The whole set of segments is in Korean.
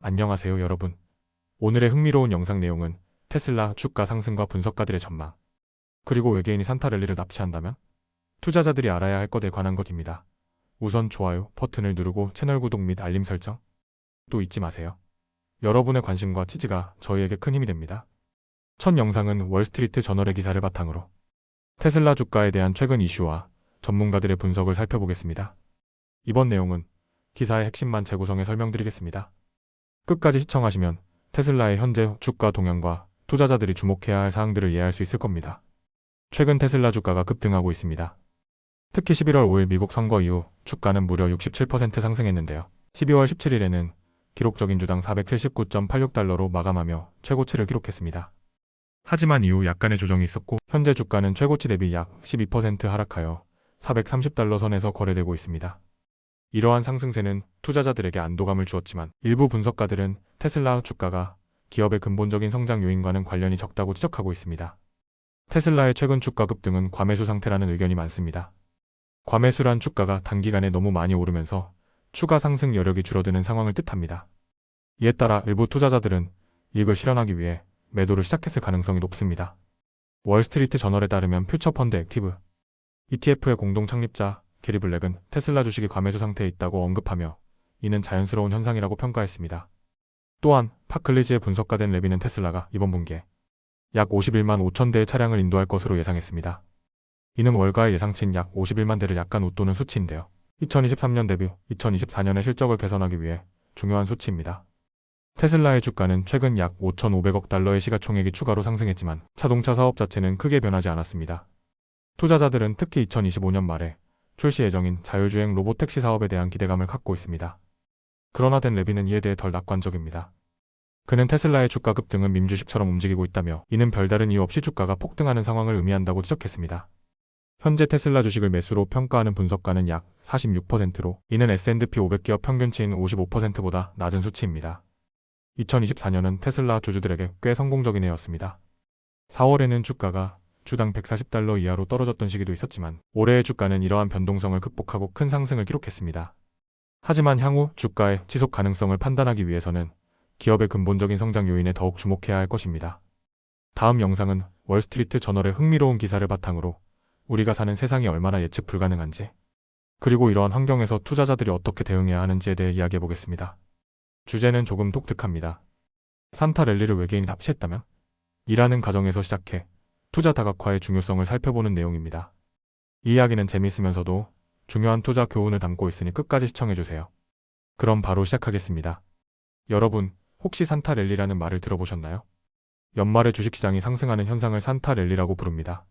안녕하세요 여러분. 오늘의 흥미로운 영상 내용은 테슬라 주가 상승과 분석가들의 전망, 그리고 외계인이 산타랠리를 납치한다면? 투자자들이 알아야 할 것에 관한 것입니다. 우선 좋아요 버튼을 누르고 채널 구독 및 알림 설정 또 잊지 마세요. 여러분의 관심과 지지가 저희에게 큰 힘이 됩니다. 첫 영상은 월스트리트 저널의 기사를 바탕으로 테슬라 주가에 대한 최근 이슈와 전문가들의 분석을 살펴보겠습니다. 이번 내용은 기사의 핵심만 재구성해 설명드리겠습니다. 끝까지 시청하시면 테슬라의 현재 주가 동향과 투자자들이 주목해야 할 사항들을 이해할 수 있을 겁니다. 최근 테슬라 주가가 급등하고 있습니다. 특히 11월 5일 미국 선거 이후 주가는 무려 67% 상승했는데요. 12월 17일에는 기록적인 주당 479.86달러로 마감하며 최고치를 기록했습니다. 하지만 이후 약간의 조정이 있었고 현재 주가는 최고치 대비 약 12% 하락하여 430달러 선에서 거래되고 있습니다. 이러한 상승세는 투자자들에게 안도감을 주었지만 일부 분석가들은 테슬라 주가가 기업의 근본적인 성장 요인과는 관련이 적다고 지적하고 있습니다. 테슬라의 최근 주가 급등은 과매수 상태라는 의견이 많습니다. 과매수란 주가가 단기간에 너무 많이 오르면서 추가 상승 여력이 줄어드는 상황을 뜻합니다. 이에 따라 일부 투자자들은 이익을 실현하기 위해 매도를 시작했을 가능성이 높습니다. 월스트리트 저널에 따르면 퓨처펀드 액티브 ETF의 공동 창립자 게리 블랙은 테슬라 주식이 과매수 상태에 있다고 언급하며 이는 자연스러운 현상이라고 평가했습니다. 또한 파클리지의 분석가된 레비는 테슬라가 이번 분기에 약 51만 5천 대의 차량을 인도할 것으로 예상했습니다. 이는 월가의 예상치인 약 51만 대를 약간 웃도는 수치인데요. 2023년 대비 2024년의 실적을 개선하기 위해 중요한 수치입니다. 테슬라의 주가는 최근 약 5,500억 달러의 시가총액이 추가로 상승했지만 자동차 사업 자체는 크게 변하지 않았습니다. 투자자들은 특히 2025년 말에 출시 예정인 자율주행 로봇택시 사업에 대한 기대감을 갖고 있습니다. 그러나 댄 레비는 이에 대해 덜 낙관적입니다. 그는 테슬라의 주가 급등은 밈주식처럼 움직이고 있다며 이는 별다른 이유 없이 주가가 폭등하는 상황을 의미한다고 지적했습니다. 현재 테슬라 주식을 매수로 평가하는 분석가는 약 46%로 이는 S&P 500기업 평균치인 55%보다 낮은 수치입니다. 2024년은 테슬라 주주들에게 꽤 성공적인 해였습니다. 4월에는 주가가 주당 140달러 이하로 떨어졌던 시기도 있었지만 올해의 주가는 이러한 변동성을 극복하고 큰 상승을 기록했습니다. 하지만 향후 주가의 지속 가능성을 판단하기 위해서는 기업의 근본적인 성장 요인에 더욱 주목해야 할 것입니다. 다음 영상은 월스트리트 저널의 흥미로운 기사를 바탕으로 우리가 사는 세상이 얼마나 예측 불가능한지, 그리고 이러한 환경에서 투자자들이 어떻게 대응해야 하는지에 대해 이야기해 보겠습니다. 주제는 조금 독특합니다. 산타랠리를 외계인이 납치했다면? 이라는 가정에서 시작해 투자 다각화의 중요성을 살펴보는 내용입니다. 이 이야기는 재미있으면서도 중요한 투자 교훈을 담고 있으니 끝까지 시청해주세요. 그럼 바로 시작하겠습니다. 여러분, 혹시 산타랠리라는 말을 들어보셨나요? 연말에 주식시장이 상승하는 현상을 산타랠리라고 부릅니다.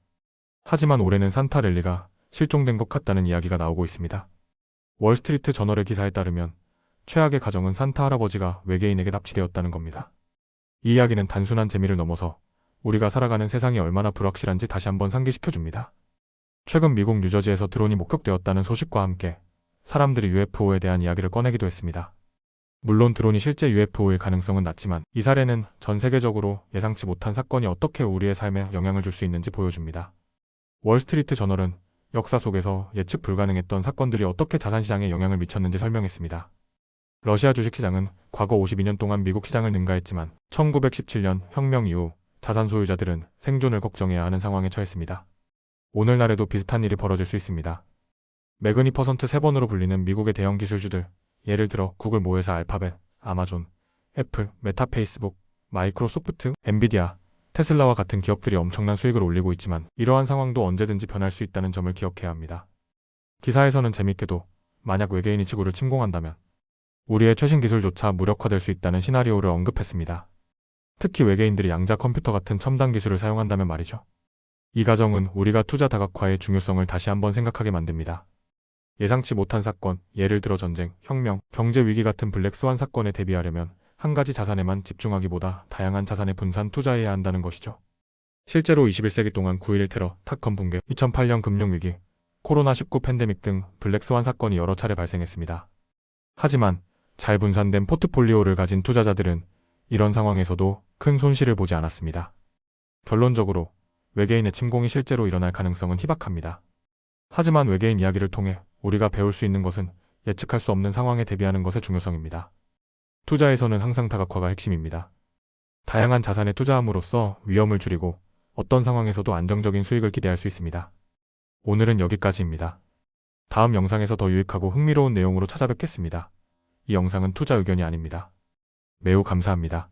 하지만 올해는 산타랠리가 실종된 것 같다는 이야기가 나오고 있습니다. 월스트리트 저널의 기사에 따르면 최악의 가정은 산타 할아버지가 외계인에게 납치되었다는 겁니다. 이 이야기는 단순한 재미를 넘어서 우리가 살아가는 세상이 얼마나 불확실한지 다시 한번 상기시켜줍니다. 최근 미국 뉴저지에서 드론이 목격되었다는 소식과 함께 사람들이 UFO에 대한 이야기를 꺼내기도 했습니다. 물론 드론이 실제 UFO일 가능성은 낮지만 이 사례는 전 세계적으로 예상치 못한 사건이 어떻게 우리의 삶에 영향을 줄 수 있는지 보여줍니다. 월스트리트 저널은 역사 속에서 예측 불가능했던 사건들이 어떻게 자산시장에 영향을 미쳤는지 설명했습니다. 러시아 주식시장은 과거 52년 동안 미국 시장을 능가했지만 1917년 혁명 이후 자산 소유자들은 생존을 걱정해야 하는 상황에 처했습니다. 오늘날에도 비슷한 일이 벌어질 수 있습니다. 매그니퍼선트 3번으로 불리는 미국의 대형 기술주들, 예를 들어 구글 모회사 알파벳, 아마존, 애플, 메타 페이스북, 마이크로소프트, 엔비디아, 테슬라와 같은 기업들이 엄청난 수익을 올리고 있지만 이러한 상황도 언제든지 변할 수 있다는 점을 기억해야 합니다. 기사에서는 재밌게도 만약 외계인이 지구를 침공한다면 우리의 최신 기술조차 무력화될 수 있다는 시나리오를 언급했습니다. 특히 외계인들이 양자 컴퓨터 같은 첨단 기술을 사용한다면 말이죠. 이 가정은 우리가 투자 다각화의 중요성을 다시 한번 생각하게 만듭니다. 예상치 못한 사건, 예를 들어 전쟁, 혁명, 경제 위기 같은 블랙스완 사건에 대비하려면 한 가지 자산에만 집중하기보다 다양한 자산에 분산 투자해야 한다는 것이죠. 실제로 21세기 동안 9.11 테러, 닷컴 붕괴, 2008년 금융위기, 코로나19 팬데믹 등 블랙스완 사건이 여러 차례 발생했습니다. 하지만 잘 분산된 포트폴리오를 가진 투자자들은 이런 상황에서도 큰 손실을 보지 않았습니다. 결론적으로 외계인의 침공이 실제로 일어날 가능성은 희박합니다. 하지만 외계인 이야기를 통해 우리가 배울 수 있는 것은 예측할 수 없는 상황에 대비하는 것의 중요성입니다. 투자에서는 항상 다각화가 핵심입니다. 다양한 자산에 투자함으로써 위험을 줄이고 어떤 상황에서도 안정적인 수익을 기대할 수 있습니다. 오늘은 여기까지입니다. 다음 영상에서 더 유익하고 흥미로운 내용으로 찾아뵙겠습니다. 이 영상은 투자 의견이 아닙니다. 매우 감사합니다.